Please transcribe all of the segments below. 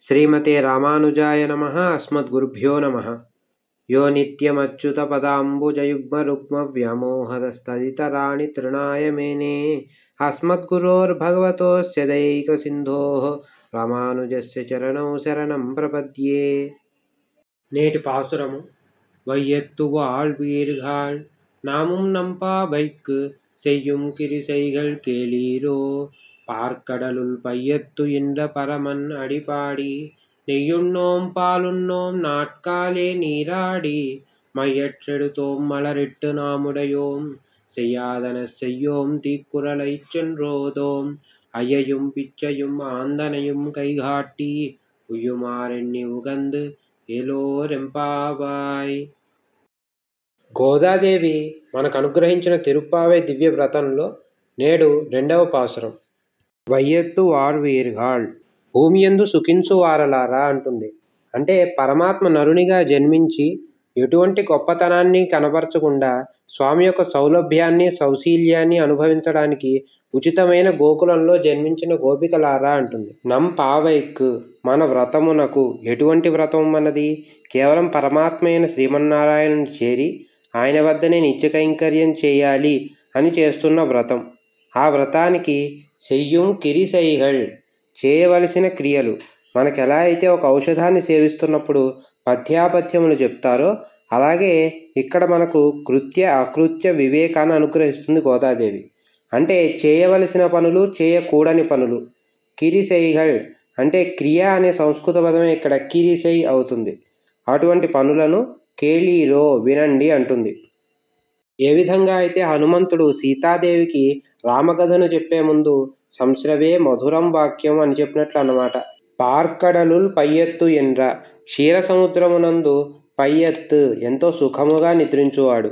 శ్రీమతే రామానుజాయ నమః. అస్మద్గురుభ్యో నమః. యో నిత్యమచ్యుతపదాంబుజయుగ్మరుగ్మవ్యామోహదస్తదితరాణి తృణాయ మేనే అస్మద్గురోర్భగవతోస్య దైకసింధోః రామానుజస్య చరణౌ శరణం ప్రపద్యే. నేటి పాసురము. வையத்து வாழ்வீர்கள் நாமும் நம்பாவைக்கு செய்யும் கிரிசைகள் கேளீரோ, பார்க்கடலுள் பையத்து என்ற பரமன் அடிபாடி நெய்யுண்ணோம் பாலுண்ணோம் நாட்காலே நீராடி மையற்றெடுத்தோம் மலரிட்டு நாமுடையோம் செய்யாதன செய்யோம் தீக்குறளை சென்றோதோம் ஐயையும் பிச்சையும் ஆந்தனையும் கைகாட்டி உய்யுமாறெண்ணி உகந்து ఏలోరెంపావాయ్. గోదాదేవి మనకు అనుగ్రహించిన తిరుప్పావై దివ్య వ్రతంలో నేడు రెండవ పాసురం. వైయత్తు వార్వీర్గాళ్, భూమి యందు సుఖించు వారలారా అంటుంది. అంటే పరమాత్మ నరునిగా జన్మించి ఎటువంటి గొప్పతనాన్ని కనబరచకుండా స్వామి యొక్క సౌలభ్యాన్ని సౌశీల్యాన్ని అనుభవించడానికి ఉచితమైన గోకులంలో జన్మించిన గోపికలారా అంటుంది. నం పావైక్, మన వ్రతమునకు. ఎటువంటి వ్రతం మనది? కేవలం పరమాత్మ అయిన శ్రీమన్నారాయణుని చేరి ఆయన వద్దనే నిత్య కైంకర్యం చేయాలి అని చేస్తున్న వ్రతం. ఆ వ్రతానికి చెయ్యం కిరిసైహళ్, చేయవలసిన క్రియలు. మనకు ఎలా అయితే ఒక ఔషధాన్ని సేవిస్తున్నప్పుడు పథ్యాపథ్యములు చెప్తారో అలాగే ఇక్కడ మనకు కృత్య అకృత్య వివేకాన్ని అనుగ్రహిస్తుంది గోదాదేవి. అంటే చేయవలసిన పనులు, చేయకూడని పనులు. కిరిసైహళ్ అంటే క్రియ అనే సంస్కృత పదమే ఇక్కడ కిరిసై అవుతుంది. అటువంటి పనులను కేళీరో, వినండి అంటుంది. ఏ విధంగా అయితే హనుమంతుడు సీతాదేవికి రామకథను చెప్పే ముందు సంశ్రవే మధురం వాక్యం అని చెప్పినట్లు అన్నమాట. పార్కడలుల్ పయ్యత్తు ఎండ్ర, క్షీర సముద్రమునందు పయ్యత్తు ఎంతో సుఖముగా నిద్రించువాడు.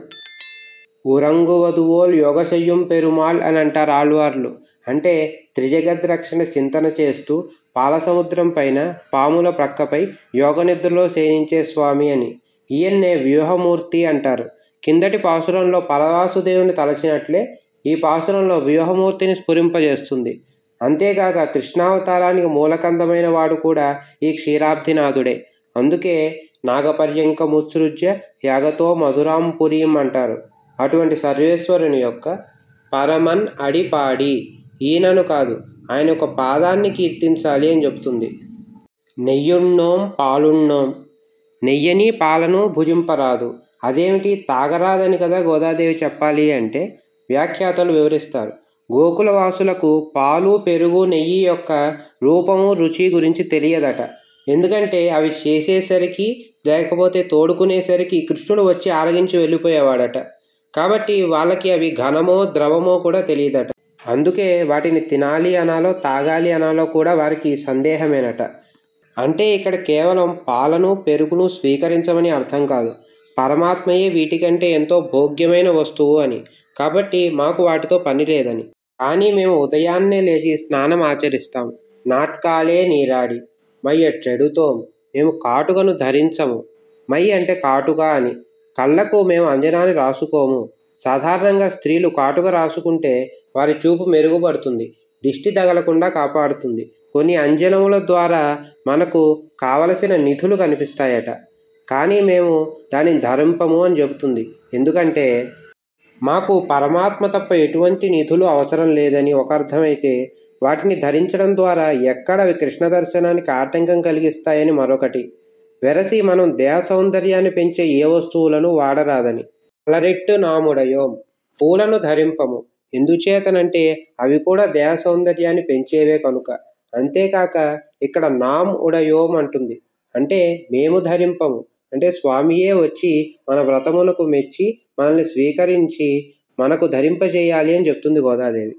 ఉరంగువదువోల్ యోగశయ్యం పెరుమాల్ అని అంటారు ఆళ్వార్లు. అంటే త్రిజగద్రక్షణ చింతన చేస్తూ పాలసముద్రం పైన పాముల ప్రక్కపై యోగనిద్రలో శయనించే స్వామి అని. ఈయన్నే వ్యూహమూర్తి అంటారు. కిందటి పాసురంలో పరవాసుదేవుని తలచినట్లే ఈ పాసురంలో వ్యూహమూర్తిని స్ఫురింపజేస్తుంది. అంతేకాక కృష్ణావతారానికి మూలకందమైన వాడు కూడా ఈ క్షీరాబ్ధినాథుడే. అందుకే నాగపర్యంకముత్సృజ్య యాగతో మధురాం పురీం అంటారు. అటువంటి సర్వేశ్వరుని యొక్క పరమన్ అడిపాడి, ఈయనను కాదు ఆయన యొక్క పాదాన్ని కీర్తించాలి అని చెప్తుంది. నెయ్యున్నోం పాలున్నోం, నెయ్యని పాలను భుజింపరాదు. అదేమిటి, తాగరాదని కదా గోదాదేవి చెప్పాలి అంటే వ్యాఖ్యాతలు వివరిస్తారు. గోకుల వాసులకు పాలు, పెరుగు, నెయ్యి యొక్క రూపము, రుచి గురించి తెలియదట. ఎందుకంటే అవి చేసేసరికి లేకపోతే తోడుకునేసరికి కృష్ణుడు వచ్చి ఆరగించి వెళ్ళిపోయేవాడట. కాబట్టి వాళ్ళకి అవి ఘనమో ద్రవమో కూడా తెలియదట. అందుకే వాటిని తినాలి అనాలో తాగాలి అనాలో కూడా వారికి సందేహమేనట. అంటే ఇక్కడ కేవలం పాలను పెరుగును స్వీకరించమని అర్థం కాదు, పరమాత్మయే వీటికంటే ఎంతో భోగ్యమైన వస్తువు అని. కాబట్టి మాకు వాటితో పని లేదని. కానీ మేము ఉదయాన్నే లేచి స్నానం ఆచరిస్తాం. నాట్కాలే నీరాడి మయ్యట్టెడుతోం, మేము కాటుకను ధరించము. మై అంటే కాటుక అని. కళ్ళకు మేము అంజనాన్ని రాసుకోము. సాధారణంగా స్త్రీలు కాటుక రాసుకుంటే వారి చూపు మెరుగుపడుతుంది, దిష్టి తగలకుండా కాపాడుతుంది. కొన్ని అంజనముల ద్వారా మనకు కావలసిన నిధులు కనిపిస్తాయట. కానీ మేము దానిని ధరింపము అని చెబుతుంది. ఎందుకంటే మాకు పరమాత్మ తప్ప ఎటువంటి నిధులు అవసరం లేదని ఒక అర్థమైతే, వాటిని ధరించడం ద్వారా ఎక్కడ అవి కృష్ణ దర్శనానికి ఆటంకం కలిగిస్తాయని మరొకటి. వెరసి మనం దేహ సౌందర్యాన్ని పెంచే ఏ వస్తువులను వాడరాదని. మలరెట్టు నాముడయోం, పూలను ధరింపము. ఎందుచేతనంటే అవి కూడా దేహ సౌందర్యాన్ని పెంచేవే కనుక. అంతేకాక ఇక్కడ నామ్ ఉడయోం అంటుంది. అంటే మేము ధరింపము, అంటే స్వామియే వచ్చి మన వ్రతములకు మెచ్చి మనల్ని స్వీకరించి మనకు ధరింపజేయాలి అని చెప్తుంది గోదాదేవి.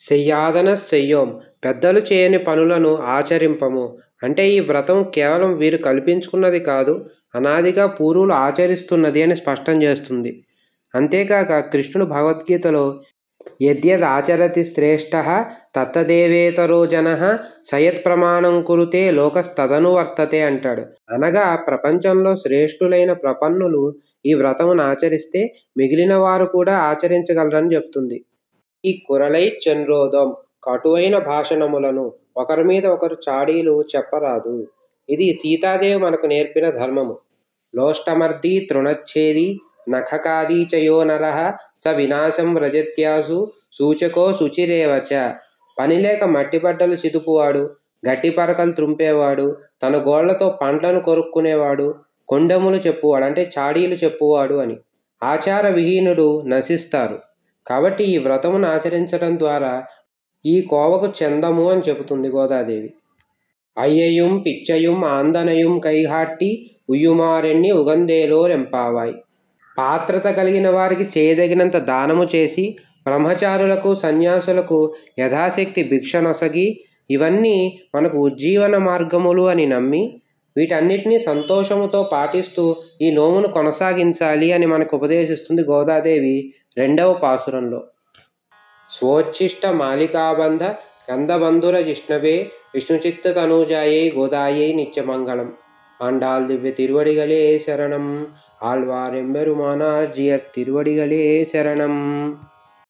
చెయ్యాదన చెయ్యోం, పెద్దలు చేయని పనులను ఆచరింపము. అంటే ఈ వ్రతం కేవలం వీరు కల్పించుకున్నది కాదు, అనాదిగా పూర్వులు ఆచరిస్తున్నది అని స్పష్టం చేస్తుంది. అంతేకాక కృష్ణుడు భగవద్గీతలో యద్యదాచరతి శ్రేష్టః తత్తదేవేతరో జనః సయత్ ప్రమాణం కురుతే లోకస్తదను వర్తతే అంటాడు. అనగా ప్రపంచంలో శ్రేష్ఠులైన ప్రపన్నులు ఈ వ్రతమును ఆచరిస్తే మిగిలిన వారు కూడా ఆచరించగలరని చెప్తుంది. ఈ కురలై చంద్రోదం, కటువైన భాషణములను ఒకరి మీద ఒకరు చాడీలు చెప్పరాదు. ఇది సీతాదేవి మనకు నేర్పిన ధర్మము. లోష్టమర్ది తృణచ్ఛేది నఖకాది చయో నరః స వినాశం వ్రజత్యాసు సూచకో శుచిరేవచ. పనిలేక మట్టి బట్టలు చితుకువాడు, గట్టి పరకలు త్రుంపేవాడు, తన గోళ్లతో పండ్లను కొరుక్కునేవాడు, కొండెములు చెప్పువాడు అంటే చాడీలు చెప్పువాడు అని ఆచార విహీనుడు నశిస్తారు. కాబట్టి ఈ వ్రతమును ఆచరించడం ద్వారా ఈ కోవకు చెందము అని చెబుతుంది గోదాదేవి. అయ్యయుం పిచ్చయుం ఆందనయుం కైహాట్టి ఉయ్యుమారెన్ని ఉగందేలో రెంపావాయ్. పాత్రత కలిగిన వారికి చేయదగినంత దానము చేసి బ్రహ్మచారులకు సన్యాసులకు యథాశక్తి భిక్ష నొసగి ఇవన్నీ మనకు ఉజ్జీవన మార్గములు అని నమ్మి వీటన్నిటినీ సంతోషముతో పాటిస్తూ ఈ నోమును కొనసాగించాలి అని మనకు ఉపదేశిస్తుంది గోదాదేవి 2వ పాసురంలో. స్వోచ్ఛిష్ట మాలికాబంధ గంధబంధుర జిష్ణవే విష్ణుచిత్త తనూజాయై గోదాయై నిత్యమంగళం. ஆண்டாள் திவ்ய திருவடிகளே சரணம். ஆழ்வார் எம்பெருமானார் ஜியர் திருவடிகளே சரணம்.